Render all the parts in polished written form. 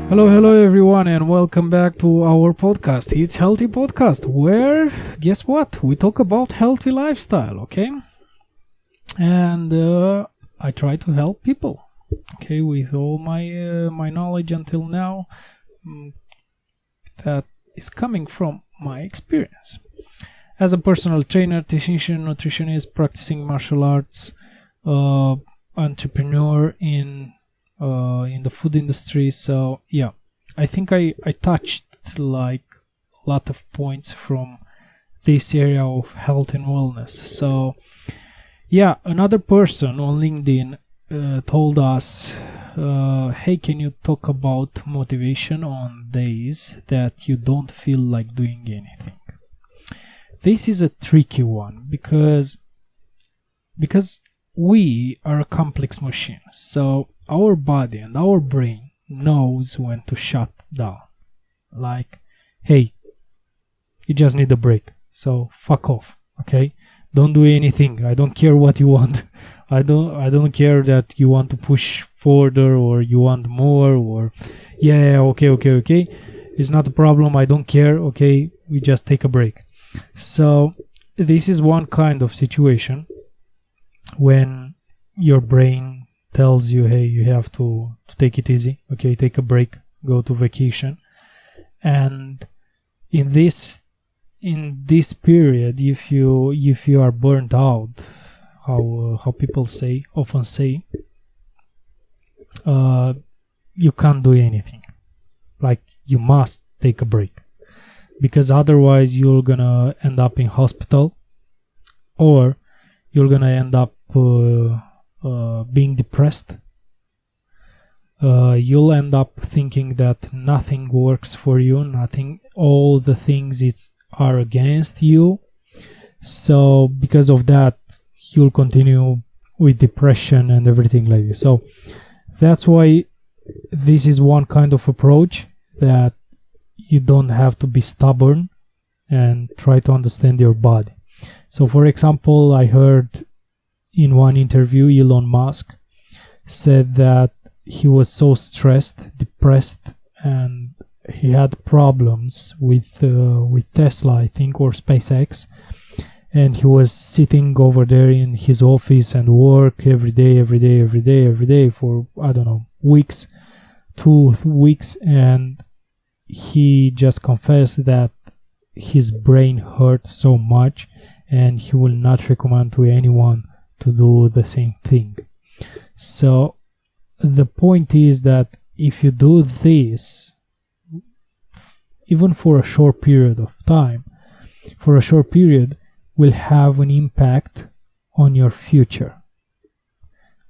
Hello everyone, and welcome back to our podcast. It's Healthy Podcast, where, guess what? We talk about healthy lifestyle, okay? And I try to help people, okay, with all my knowledge until now that is coming from my experience. As a personal trainer, technician, nutritionist, practicing martial arts, entrepreneur in the food industry. So yeah, I think I touched like a lot of points from this area of health and wellness. So yeah, another person on LinkedIn told us, hey, can you talk about motivation on days that you don't feel like doing anything? This is a tricky one because we are a complex machine. So our body and our brain knows when to shut down. Like, hey, you just need a break. So fuck off, okay? Don't do anything. I don't care what you want. I don't care that you want to push further or you want more or okay. It's not a problem. I don't care. Okay, we just take a break. So this is one kind of situation when your brain tells you, hey, you have to take it easy, okay, take a break, go to vacation. And in this period, if you are burnt out, how people often say, you can't do anything. Like, you must take a break, because otherwise you're gonna end up in hospital, or you're gonna end up being depressed. You'll end up thinking that nothing works for you, all the things are against you. So because of that, you'll continue with depression and everything like this. So that's why this is one kind of approach, that you don't have to be stubborn and try to understand your body. So for example, I heard in one interview, Elon Musk said that he was so stressed, depressed, and he had problems with Tesla, I think, or SpaceX, and he was sitting over there in his office and work every day for, I don't know, 2 weeks, and he just confessed that his brain hurt so much, and he will not recommend to anyone to do the same thing. So the point is that if you do this, even for a short period of time, will have an impact on your future.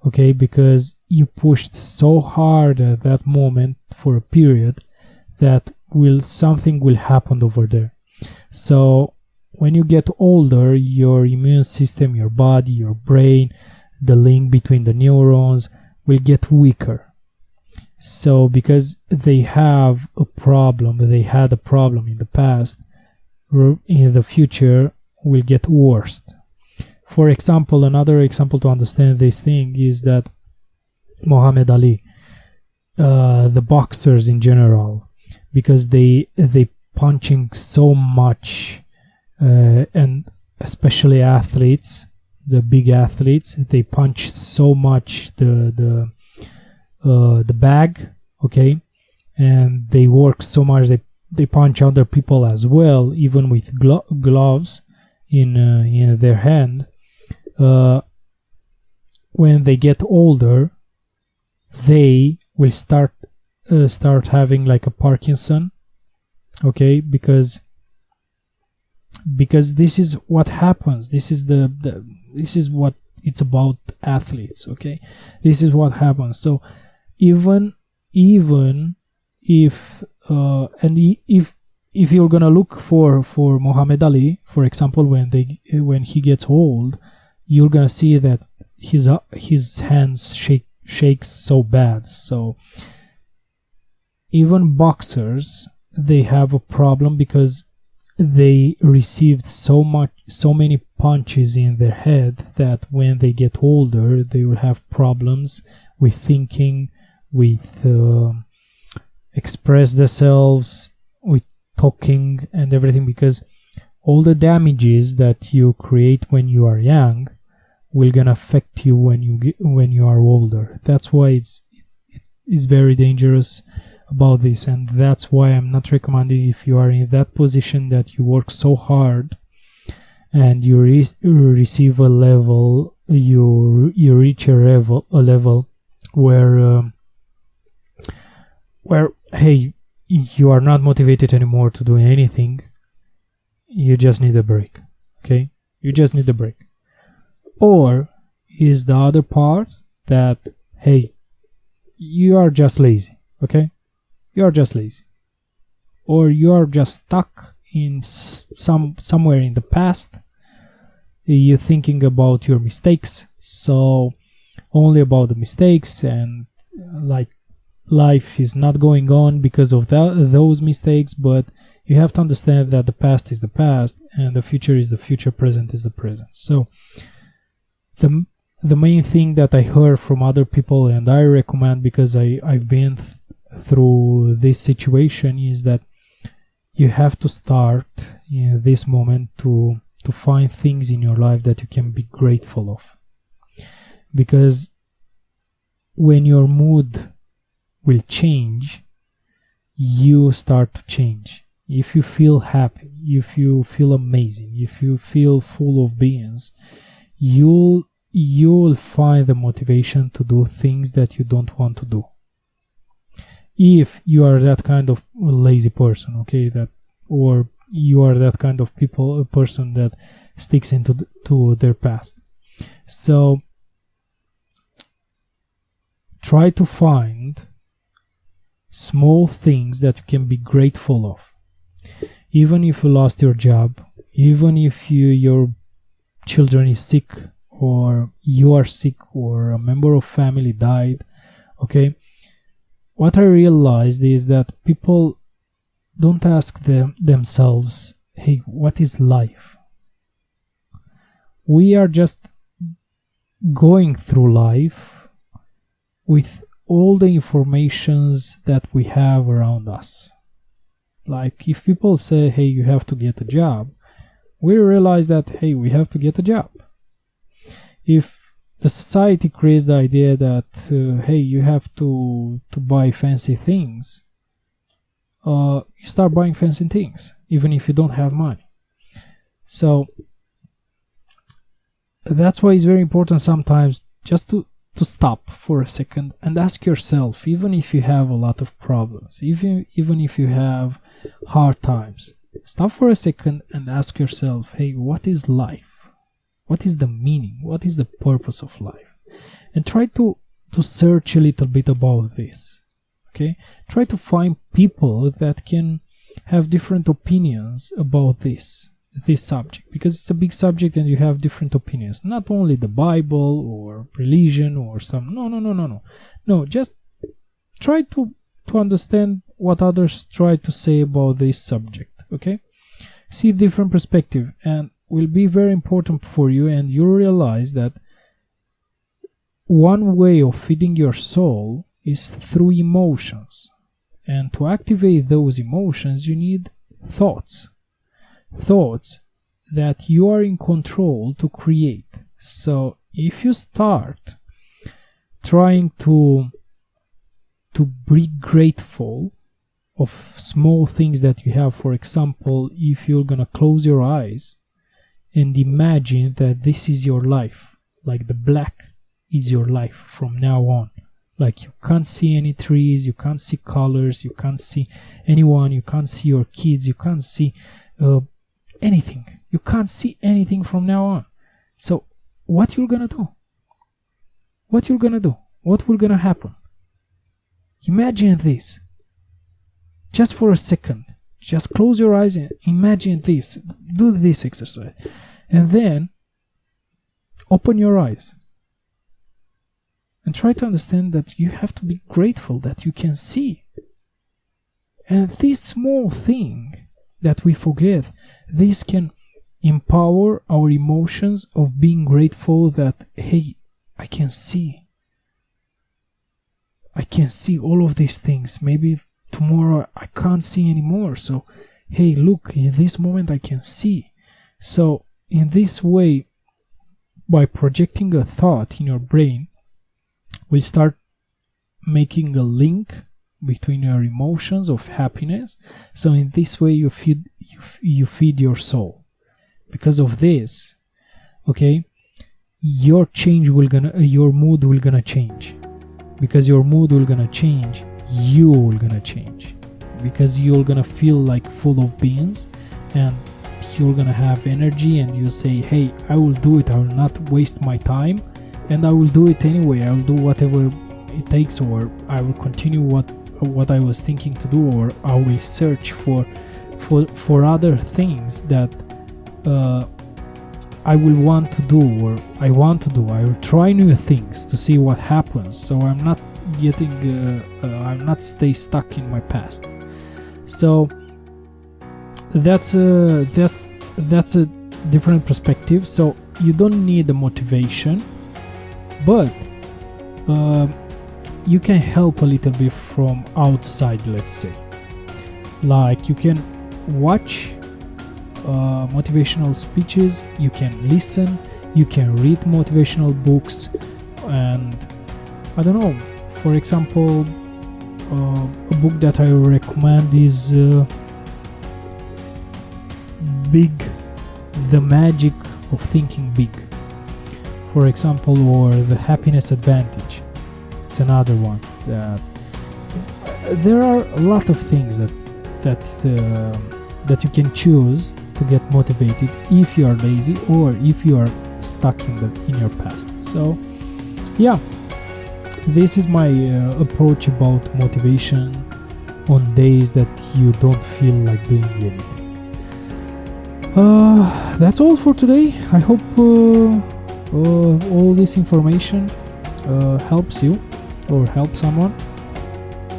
Okay, because you pushed so hard at that moment for a period that something will happen over there. So when you get older, your immune system, your body, your brain, the link between the neurons will get weaker. So because they had a problem in the past, in the future will get worse. For example, another example to understand this thing is that Muhammad Ali, the boxers in general, because they punching so much, and especially athletes, the big athletes, they punch so much the bag, okay, and they work so much, they punch other people as well, even with gloves in their hand. When they get older, they will start having like a Parkinson, okay, because this is what happens. This is what it's about, athletes, okay? This is what happens. So even if you're gonna look for Muhammad Ali, for example, when he gets old, you're gonna see that his hands shakes so bad. So even boxers, they have a problem because they received so many punches in their head that when they get older, they will have problems with thinking, with express themselves, with talking and everything, because all the damages that you create when you are young will gonna affect you when you are older. That's why it's very dangerous about this, and that's why I'm not recommending, if you are in that position that you work so hard and you receive a level, you reach a level where hey, you are not motivated anymore to do anything. You just need a break. Okay, you just need a break. Or is the other part that, hey, you are just lazy. Okay, you are just lazy, or you are just stuck in somewhere in the past. You're thinking about your mistakes, so only about the mistakes, and like life is not going on because of those mistakes. But you have to understand that the past is the past and the future is the future, present is the present. So the main thing that I heard from other people, and I recommend because I've been through this situation, is that you have to start in this moment to find things in your life that you can be grateful of. Because when your mood will change, you start to change. If you feel happy, if you feel amazing, if you feel full of beings, you'll find the motivation to do things that you don't want to do. If you are that kind of lazy person, okay, or you are that kind of person that sticks to their past. So try to find small things that you can be grateful of. Even if you lost your job, even if your children is sick, or you are sick, or a member of family died, okay? What I realized is that people don't ask themselves, hey, what is life? We are just going through life with all the informations that we have around us. Like if people say, hey, you have to get a job, we realize that, hey, we have to get a job. If the society creates the idea that, hey, you have to buy fancy things, you start buying fancy things, even if you don't have money. So that's why it's very important sometimes just to stop for a second and ask yourself, even if you have a lot of problems, even if you have hard times, stop for a second and ask yourself, hey, what is life? What is the meaning? What is the purpose of life? And try to search a little bit about this. Okay? Try to find people that can have different opinions about this subject, because it's a big subject and you have different opinions. Not only the Bible or religion or some. No, just try to understand what others try to say about this subject. Okay? See different perspective, and will be very important for you, and you'll realize that one way of feeding your soul is through emotions. And to activate those emotions, you need thoughts that you are in control to create. So if you start trying to be grateful of small things that you have, for example, if you're gonna close your eyes and imagine that this is your life, like the black is your life from now on. Like you can't see any trees, you can't see colors, you can't see anyone, you can't see your kids, you can't see anything. You can't see anything from now on. So what you're gonna do? What you're gonna do? What will gonna happen? Imagine this. Just for a second. Just close your eyes and imagine this. Do this exercise. And then open your eyes. And try to understand that you have to be grateful that you can see. And this small thing that we forget. This can empower our emotions of being grateful that, hey, I can see all of these things. Maybe tomorrow I can't see anymore. So, hey, look, in this moment I can see. So, in this way, by projecting a thought in your brain, we'll start making a link between your emotions of happiness. So in this way you feed your soul. Because of this, okay, your mood will gonna change. Because your mood will gonna change, you will gonna change. Because you're gonna feel like full of beans, and you're gonna have energy, and you say, hey, I will do it, I will not waste my time, and I will do it anyway. I will do whatever it takes, or I will continue what I was thinking to do, or I will search for other things that I will want to do, or I want to do. I will try new things to see what happens, so I'm not stay stuck in my past. So that's a different perspective. So you don't need the motivation, but you can help a little bit from outside, let's say. Like, you can watch motivational speeches, you can listen, you can read motivational books, and I don't know, for example, a book that I recommend is The Magic of Thinking Big, for example, or The Happiness Advantage. It's another one. There are a lot of things that you can choose to get motivated if you are lazy or if you are stuck in your past. So yeah, this is my approach about motivation on days that you don't feel like doing anything. That's all for today. I hope all this information helps you or help someone.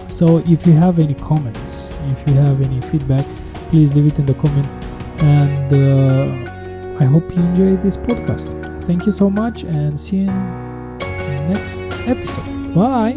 So if you have any comments, if you have any feedback, please leave it in the comment, and I hope you enjoyed this podcast. Thank you so much, and see you in the next episode. Bye.